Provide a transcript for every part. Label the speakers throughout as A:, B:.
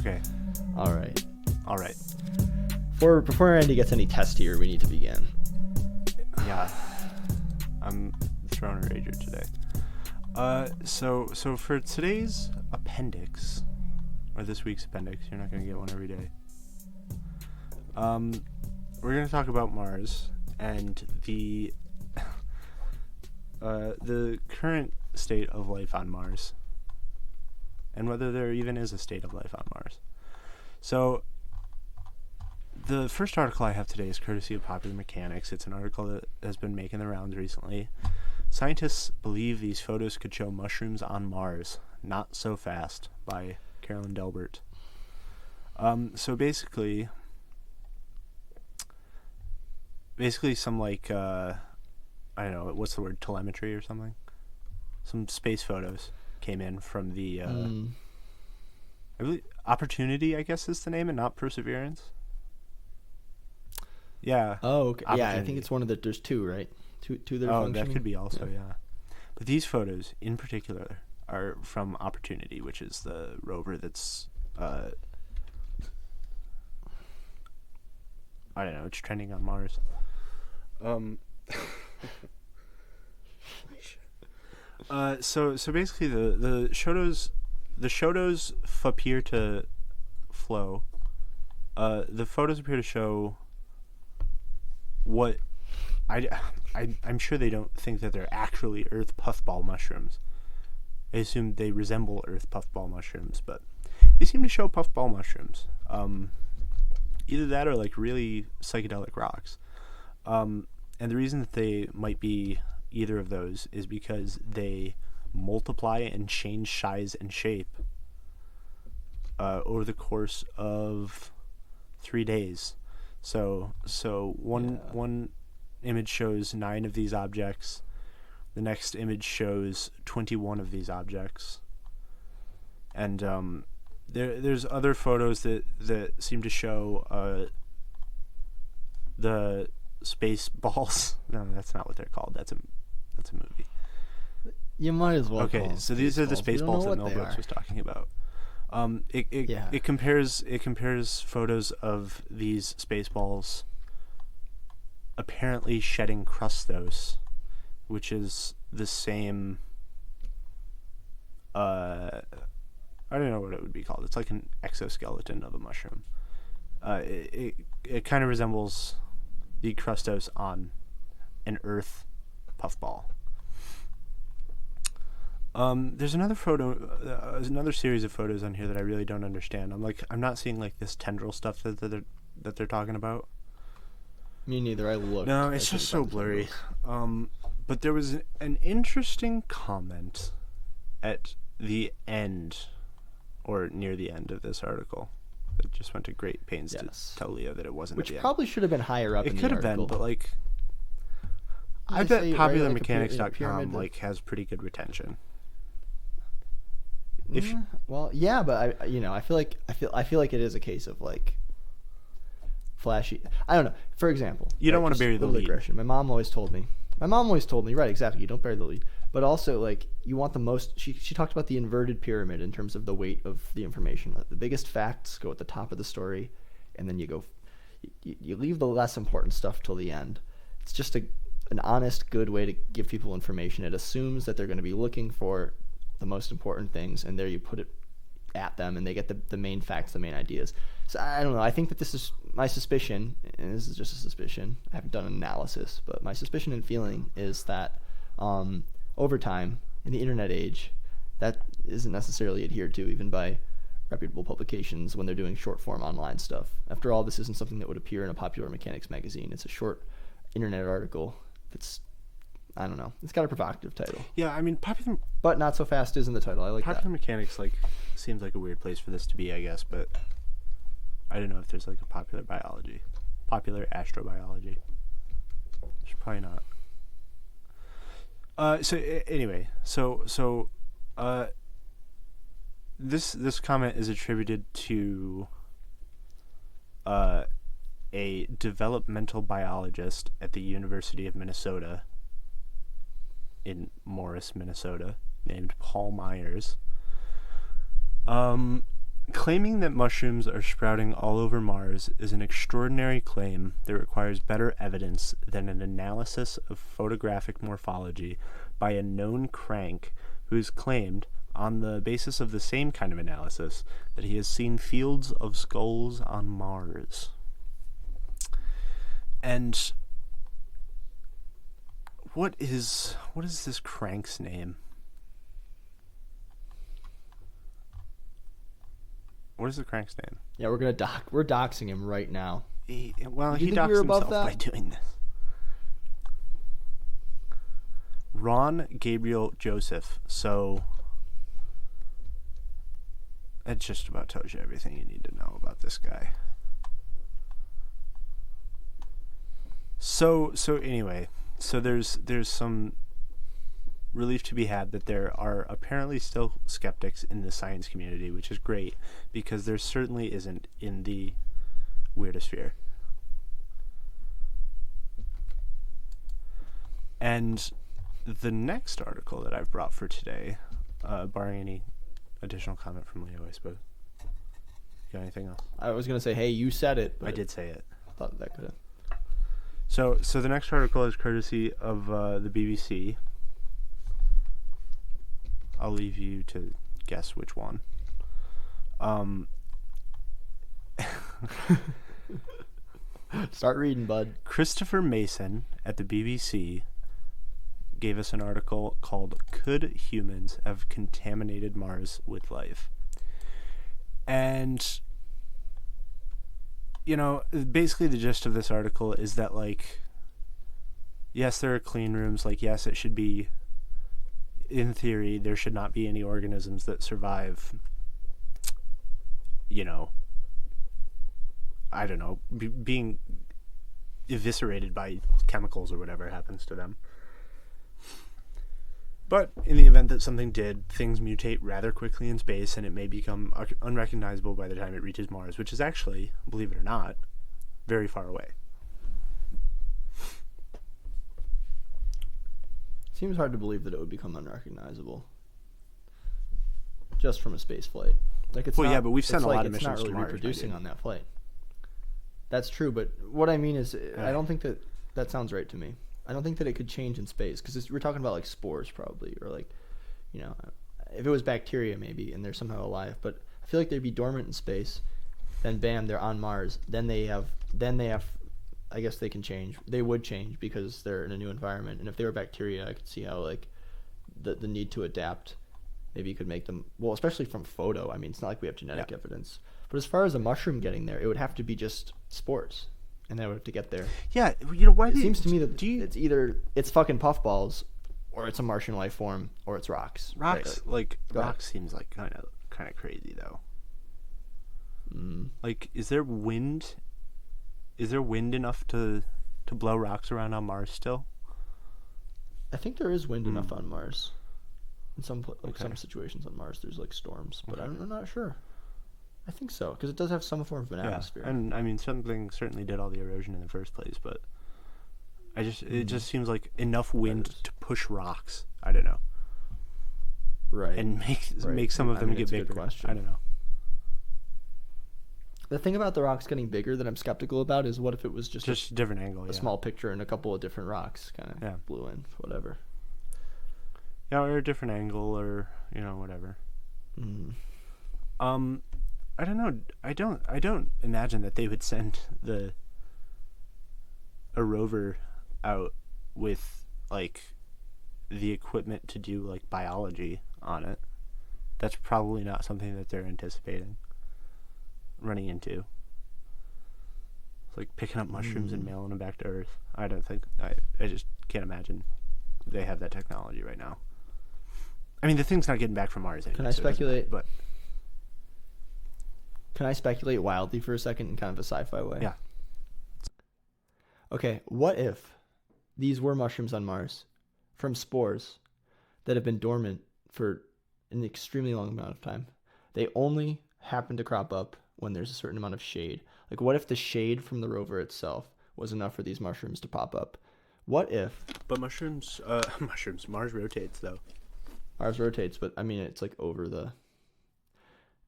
A: Okay.
B: All right.
A: All right.
B: Before Andy gets any testier, we need to begin.
A: Yeah. I'm throwing a rager today. So for today's appendix, or this week's appendix, you're not going to get one every day. We're going to talk about Mars and the current state of life on Mars, and whether there even is a state of life on Mars. So, the first article I have today is courtesy of Popular Mechanics. It's an article that has been making the rounds recently. Scientists believe these photos could show mushrooms on Mars. Not so fast, by Carolyn Delbert. So basically some I don't know, what's the word, telemetry or something? Some space photos came in from the I believe Opportunity, I guess is the name, and not Perseverance. Yeah.
B: Oh, okay. Yeah, I think it's one of the. There's two, right? Two that are functioning.
A: That could be also, yeah. But these photos, in particular, are from Opportunity, which is the rover that's, I don't know, it's trending on Mars. So basically the photos appear to flow. The photos appear to show what I'm sure they don't think that they're actually Earth puffball mushrooms. I assume they resemble Earth puffball mushrooms, but they seem to show puffball mushrooms. Either that or like really psychedelic rocks. And the reason that they might be either of those is because they multiply and change size and shape over the course of 3 days. So one image shows 9 of these objects. The next image shows 21 of these objects. And there's other photos that seem to show the space balls. No, that's not what they're called. That's a movie.
B: You might as well.
A: Okay, so these are the space balls that Mel Brooks was talking about. It compares photos of these space balls apparently shedding crustose, which is the same. I don't know what it would be called. It's like an exoskeleton of a mushroom. It kind of resembles the crustose on an Earth puffball. There's another photo, another series of photos on here that I really don't understand. I'm not seeing like this tendril stuff that they're talking about.
B: Me neither. I looked.
A: No, it's just so blurry. But there was an interesting comment at the end, or near the end of this article. It just went to great pains to tell Leo that it wasn't.
B: Which
A: at the
B: probably
A: end.
B: should have been higher up.
A: It
B: in
A: could
B: the
A: have been, but like, I bet PopularMechanics.com has pretty good retention.
B: Well, yeah, but I feel like it is a case of like flashy. I don't know. For example,
A: you don't want to bury the lead.
B: Aggression. My mom always told me, right, exactly. You don't bury the lead. But also, like, you want the most. She talked about the inverted pyramid in terms of the weight of the information. The biggest facts go at the top of the story, and then you leave the less important stuff till the end. It's just an honest, good way to give people information. It assumes that they're going to be looking for the most important things, and there you put it at them, and they get the main facts, the main ideas. So I don't know. I think that this is my suspicion, and this is just a suspicion. I haven't done an analysis, but my suspicion and feeling is that over time, in the internet age, that isn't necessarily adhered to even by reputable publications when they're doing short-form online stuff. After all, this isn't something that would appear in a Popular Mechanics magazine. It's a short internet article that's, I don't know, it's got a provocative title.
A: Yeah, I mean,
B: but not so fast is in the title. I like
A: Popular Mechanics seems like a weird place for this to be, I guess, but I don't know if there's like a popular astrobiology. There's probably not. Anyway, this comment is attributed to a developmental biologist at the University of Minnesota in Morris, Minnesota, named Paul Myers. Claiming that mushrooms are sprouting all over Mars is an extraordinary claim that requires better evidence than an analysis of photographic morphology by a known crank who's claimed, on the basis of the same kind of analysis, that he has seen fields of skulls on Mars. And what is this crank's name? What is the crank's name?
B: Yeah, we're doxing him right now.
A: He
B: think
A: doxed
B: we were above
A: himself by
B: that?
A: doing this. Ron Gabriel Joseph. So that just about tells you everything you need to know about this guy. So anyway, so there's some relief to be had that there are apparently still skeptics in the science community, which is great because there certainly isn't in the weirdosphere. And the next article that I've brought for today, barring any additional comment from Leo, I suppose. You got anything else?
B: I was gonna say, hey, you said it. But
A: I did say it.
B: I thought that could have.
A: So the next article is courtesy of the BBC. I'll leave you to guess which one.
B: Start reading, bud.
A: Christopher Mason at the BBC gave us an article called "Could Humans Have Contaminated Mars with Life?" And, basically the gist of this article is that, like, yes, there are clean rooms. Like, yes, it should be, in theory, there should not be any organisms that survive, I don't know, being eviscerated by chemicals or whatever happens to them. But in the event that something did, things mutate rather quickly in space and it may become unrecognizable by the time it reaches Mars, which is actually, believe it or not, very far away.
B: Seems hard to believe that it would become unrecognizable just from a space flight. Like it's
A: Well,
B: not,
A: yeah, but we've sent a lot of
B: it's not
A: missions to
B: really
A: Mars,
B: reproducing
A: maybe.
B: on that flight. That's true, but what I mean is, I don't think that sounds right to me. I don't think that it could change in space because we're talking about like spores probably, or like, if it was bacteria maybe and they're somehow alive. But I feel like they'd be dormant in space, then bam, they're on Mars. Then they have. I guess they can change. They would change because they're in a new environment. And if they were bacteria, I could see how like the need to adapt maybe you could make them, well, especially from photo. I mean, it's not like we have genetic evidence. But as far as a mushroom getting there, it would have to be just spores. And they would have to get there.
A: Yeah, why
B: It seems to me that it's either it's fucking puffballs, or it's a Martian life form, or it's rocks.
A: Rocks,
B: Right?
A: rocks seems like kind of crazy though.
B: Mm.
A: Like, is there wind? Is there wind enough to blow rocks around on Mars still?
B: I think there is wind enough on Mars. In some
A: Okay.
B: some situations on Mars, there's like storms, but I'm not sure. I think so because it does have some form of an atmosphere.
A: And I mean, something certainly did all the erosion in the first place, but it just seems like enough wind to push rocks. I don't know,
B: Right.
A: and make some of them get
B: it's a
A: bigger.
B: good question.
A: I don't know.
B: The thing about the rocks getting bigger that I'm skeptical about is what if it was just
A: a different angle.
B: a small picture and a couple of different rocks kind of blew in, whatever.
A: Yeah, or a different angle, or whatever.
B: Mm.
A: I don't know. I don't imagine that they would send a rover out with like the equipment to do like biology on it. That's probably not something that they're anticipating running into. It's like picking up mushrooms and mailing them back to Earth. I don't think I just can't imagine they have that technology right now. I mean, the thing's not getting back from Mars anyway.
B: Can I speculate?
A: But
B: Can I speculate wildly for a second in kind of a sci-fi way?
A: yeah.
B: Okay, what if these were mushrooms on Mars from spores that have been dormant for an extremely long amount of time? They only happen to crop up when there's a certain amount of shade. Like, what if the shade from the rover itself was enough for these mushrooms to pop up? What if...
A: But mushrooms, Mars rotates, though.
B: Mars rotates, but I mean, it's like over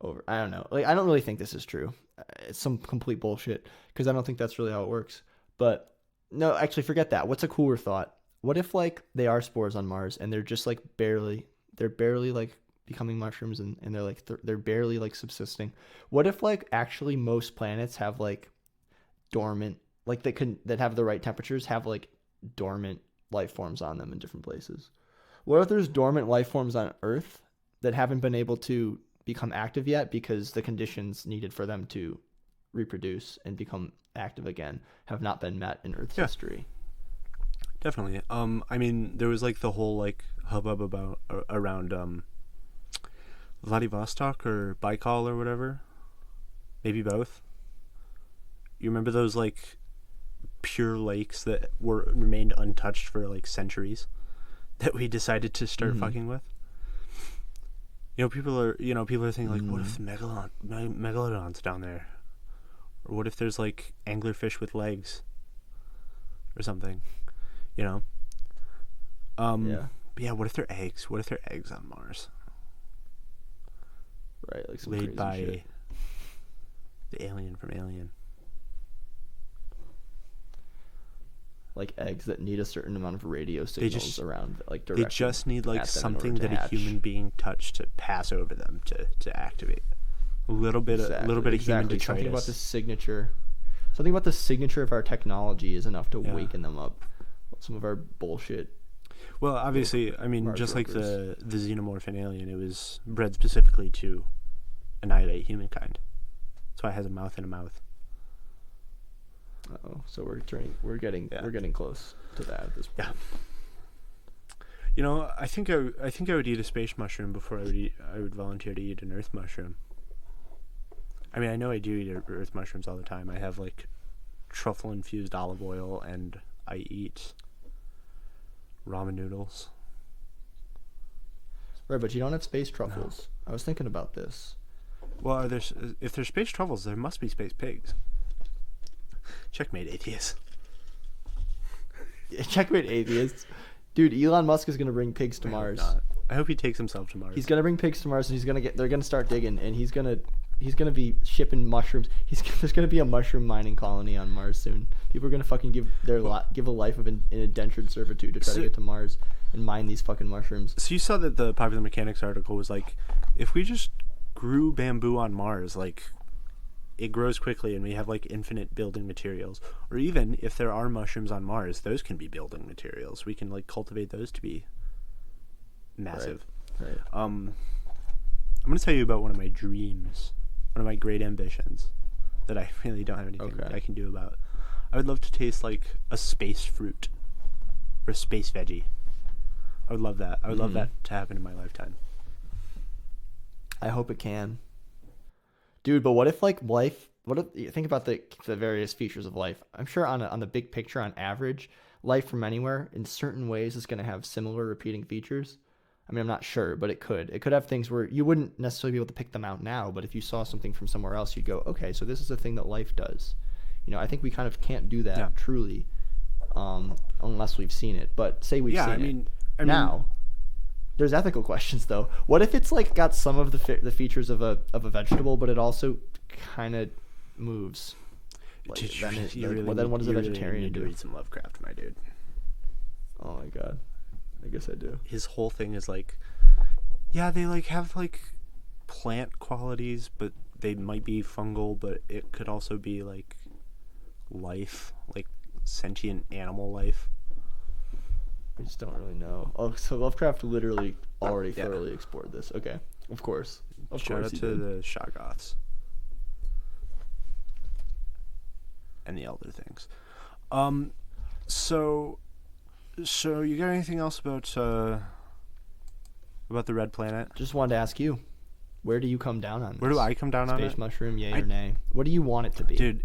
B: over. I don't know. Like, I don't really think this is true. It's some complete bullshit because I don't think that's really how it works. But no, actually, forget that. What's a cooler thought? What if like they are spores on Mars and they're just like they're barely like becoming mushrooms and they're like they're barely like subsisting. What if like actually most planets have like dormant, like that have the right temperatures, have like dormant life forms on them in different places? What if there's dormant life forms on Earth that haven't been able to become active yet because the conditions needed for them to reproduce and become active again have not been met in Earth's history?
A: Definitely. I mean, there was like the whole like hubbub about around Vladivostok or Baikal or whatever. Maybe both. You remember those like pure lakes that remained untouched for like centuries that we decided to start fucking with? People are thinking like, what if the megalodon's down there, or what if there's like anglerfish with legs, or something, Yeah. But yeah, what if they're eggs? What if they're eggs on Mars?
B: Right, like some
A: laid by
B: shit.
A: the alien from Alien.
B: Like eggs that need a certain amount of radio signals around, like direction.
A: They just need like something that
B: hatch.
A: a human being touched to pass over them to activate. A little bit of human detritus.
B: Something about the signature of our technology is enough to waken them up. Some of our bullshit.
A: Well, obviously, I mean,
B: Mars
A: just
B: rovers.
A: like the xenomorph in Alien, it was bred specifically to annihilate humankind. That's why it has a mouth and a mouth.
B: Oh, so we're getting close to that at this point.
A: Yeah. I think I would eat a space mushroom before I would volunteer to eat an earth mushroom. I mean, I know I do eat earth mushrooms all the time. I have like truffle infused olive oil, and I eat ramen noodles.
B: Right, but you don't have space truffles. No. I was thinking about this.
A: Well, if there's space truffles, there must be space pigs. Checkmate, atheists.
B: Checkmate, atheists. Dude, Elon Musk is gonna bring pigs to Mars.
A: I hope he takes himself to Mars.
B: He's gonna bring pigs to Mars, and they're gonna start digging, and he's gonna be shipping mushrooms. There's gonna be a mushroom mining colony on Mars soon. People are gonna fucking give a life of indentured servitude to try to get to Mars and mine these fucking mushrooms.
A: So you saw that the Popular Mechanics article was like, if we just grew bamboo on Mars, like, it grows quickly and we have like infinite building materials. Or even if there are mushrooms on Mars, those can be building materials. We can like cultivate those to be massive.
B: Right.
A: I'm going to tell you about one of my dreams, one of my great ambitions that I really don't have anything I can do about. I would love to taste like a space fruit or a space veggie. I would love that. I would love that to happen in my lifetime.
B: I hope it can. Dude, but what if like life? What if you think about the various features of life? I'm sure on the big picture, on average, life from anywhere in certain ways is going to have similar repeating features. I mean, I'm not sure, but it could. It could have things where you wouldn't necessarily be able to pick them out now, but if you saw something from somewhere else, you'd go, okay, so this is a thing that life does. I think we kind of can't do that truly, unless we've seen it. But say we've seen it. Now, there's ethical questions though. What if it's like got some of the features of a vegetable, but it also kind of moves? Like, then what does a vegetarian do?
A: Read some Lovecraft, my dude.
B: Oh my god, I guess I do.
A: His whole thing is like, they like have like plant qualities, but they might be fungal, but it could also be like life, like sentient animal life.
B: I just don't really know. Oh, so Lovecraft literally already thoroughly explored this. Okay, of course.
A: Shout out to the Shoggoths and the Elder Things. So you got anything else about the red planet?
B: Just wanted to ask you, where do you come down on this?
A: Where do I come down on it?
B: Space mushroom, yay or nay? What do you want it to be?
A: Dude,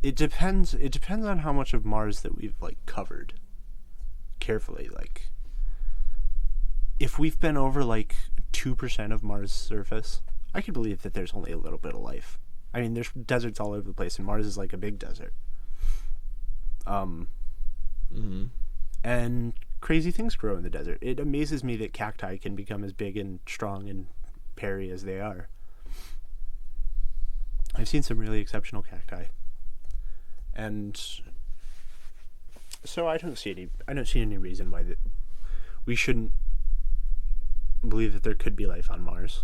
A: it depends on how much of Mars that we've like covered carefully. Like, if we've been over like 2% of Mars' surface, I could believe that there's only a little bit of life. I mean, there's deserts all over the place, and Mars is like a big desert. And crazy things grow in the desert. It amazes me that cacti can become as big and strong and prairie as they are. I've seen some really exceptional cacti, and so I don't see any reason why that we shouldn't believe that there could be life on Mars.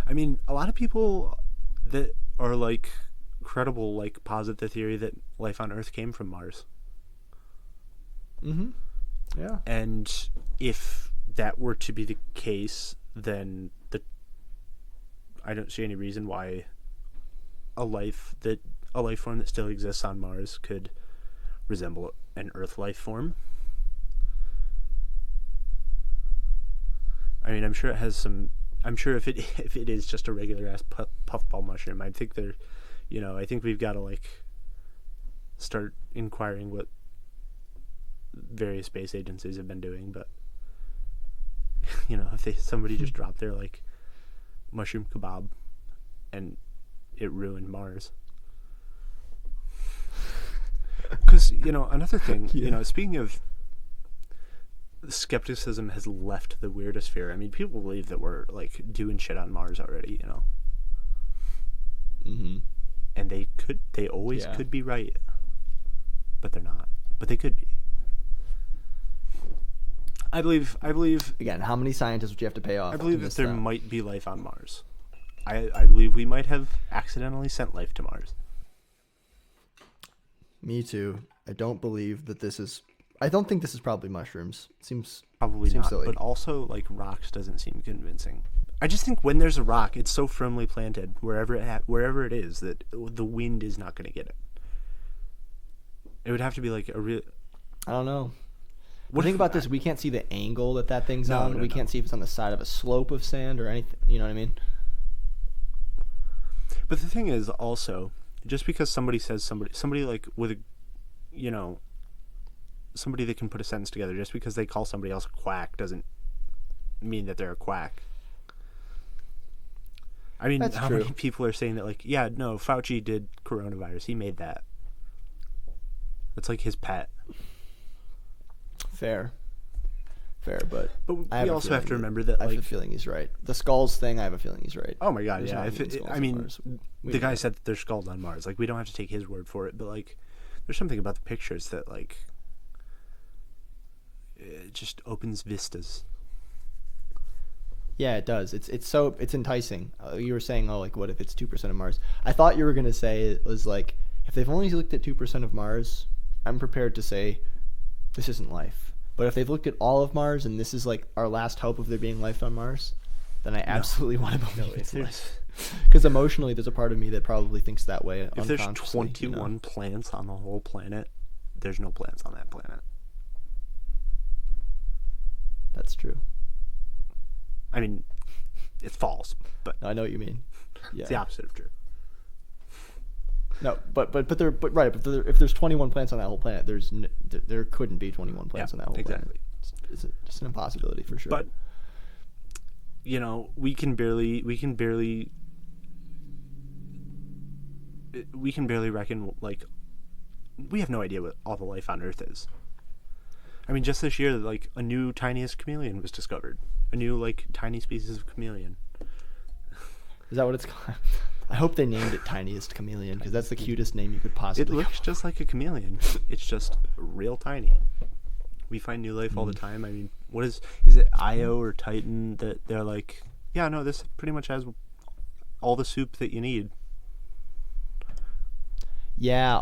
A: I mean, a lot of people that are like credible like posit the theory that life on Earth came from Mars.
B: Mm-hmm. Yeah.
A: And if that were to be the case, then I don't see any reason why a life form that still exists on Mars could resemble an Earth life form. I mean, I'm sure it has some. I'm sure if it is just a regular ass puffball mushroom, I think I think we've got to like start inquiring what various space agencies have been doing. But if somebody just dropped their like mushroom kebab and it ruined Mars. Because another thing, speaking of skepticism has left the weirdosphere. I mean, people believe that we're like doing shit on Mars already,
B: Mm-hmm.
A: And they always could be right, but they're not. But they could be. I believe.
B: Again, how many scientists would you have to pay off?
A: I believe that there might be life on Mars. I believe we might have accidentally sent life to Mars.
B: Me too. I don't think this is probably mushrooms. Seems
A: probably
B: seems
A: not.
B: silly.
A: But also, like, rocks doesn't seem convincing. I just think when there's a rock, it's so firmly planted wherever it is that the wind is not going to get it. It would have to be like a real.
B: I don't know. Think about this. We can't see the angle that thing's on.
A: No.
B: We can't see if it's on the side of a slope of sand or anything. You know what I mean?
A: But the thing is also, just because somebody says somebody like with a, somebody that can put a sentence together, just because they call somebody else a quack doesn't mean that they're a quack. I mean,
B: That's
A: how
B: true.
A: many people are saying that, like, yeah, no, Fauci did coronavirus. He made that. That's like his pet.
B: Fair, but
A: we also have to remember that,
B: I have
A: like,
B: a feeling he's right. The skulls thing, I have a feeling he's right.
A: oh my god,
B: There's
A: yeah.
B: not even skulls on Mars.
A: The guy said that there's skulls on Mars. Like, we don't have to take his word for it, but like, there's something about the pictures that like, it just opens vistas.
B: Yeah, it does. It's enticing. You were saying, like, what if it's 2% of Mars? I thought you were gonna say it was like, if they've only looked at 2% of Mars, I'm prepared to say this isn't life. But if they've looked at all of Mars and this is like our last hope of there being life on Mars, then I absolutely want to believe it's life. Because emotionally, there's a part of me that probably thinks that way.
A: If there's
B: unconsciously,
A: 21 plants on the whole planet, there's no plants on that planet.
B: That's true.
A: I mean, it's false, but
B: I know what you mean. Yeah.
A: it's the opposite of true.
B: No, but if there's 21 plants on that whole planet, there couldn't be 21 plants on that whole planet. It's just an impossibility for sure.
A: But we can barely reckon, like, we have no idea what all the life on Earth is. I mean, just this year, like, a new tiniest chameleon was discovered. A new, like, tiny species of chameleon.
B: Is that what it's called? I hope they named it Tiniest Chameleon, because that's the cutest name you could possibly.
A: It looks just like a chameleon. It's just real tiny. We find new life all the time. I mean, what is it Io or Titan that they're like, yeah, no, this pretty much has all the soup that you need.
B: Yeah,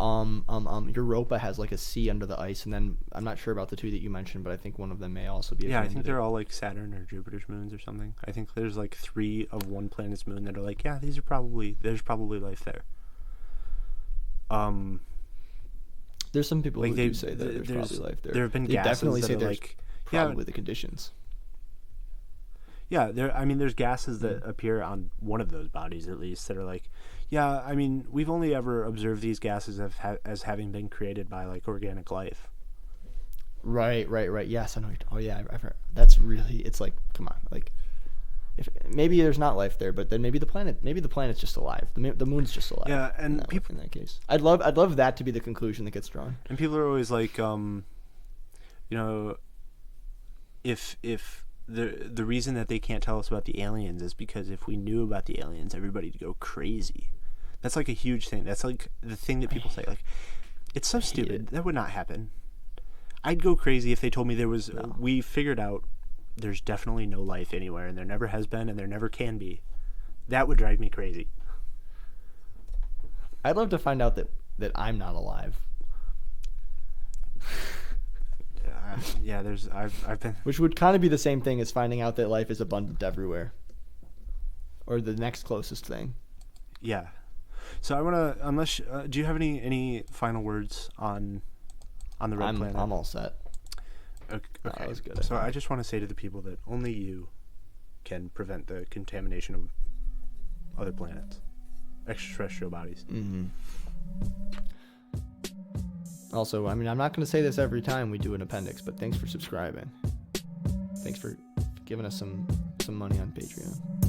B: Europa has like a sea under the ice, and then I'm not sure about the two that you mentioned, but I think one of them may also be.
A: I think they're all like Saturn or Jupiter's moons or something. I think there's like 3 of one planet's moon that are like, yeah, there's probably life there.
B: There's some people
A: like
B: who do say that there's probably life there.
A: There have been
B: they
A: gases
B: definitely
A: that
B: say
A: are
B: there's
A: like,
B: probably the conditions.
A: Yeah, there's gases that appear on one of those bodies at least that are like, yeah, I mean, we've only ever observed these gases as having been created by like organic life.
B: Right. Yes, I know. Oh yeah, I've heard. That's really. It's like, come on, like, if maybe there's not life there, but then maybe the planet's just alive. The moon's just alive.
A: Yeah, and
B: in that case, I'd love that to be the conclusion that gets drawn.
A: And people are always like, if the reason that they can't tell us about the aliens is because if we knew about the aliens, everybody'd go crazy. That's like a huge thing. That's like the thing that people say. Like, it's so stupid. That would not happen. I'd go crazy if they told me we figured out there's definitely no life anywhere, and there never has been, and there never can be. That would drive me crazy.
B: I'd love to find out that I'm not alive.
A: I've been.
B: Which would kind of be the same thing as finding out that life is abundant everywhere. Or the next closest thing.
A: Yeah. So I want to, do you have any final words on the red planet?
B: I'm all set.
A: Okay.
B: That was good.
A: So I just want to say to the people that only you can prevent the contamination of other planets, extraterrestrial bodies.
B: Mm-hmm. Also, I mean, I'm not going to say this every time we do an appendix, but thanks for subscribing. Thanks for giving us some money on Patreon.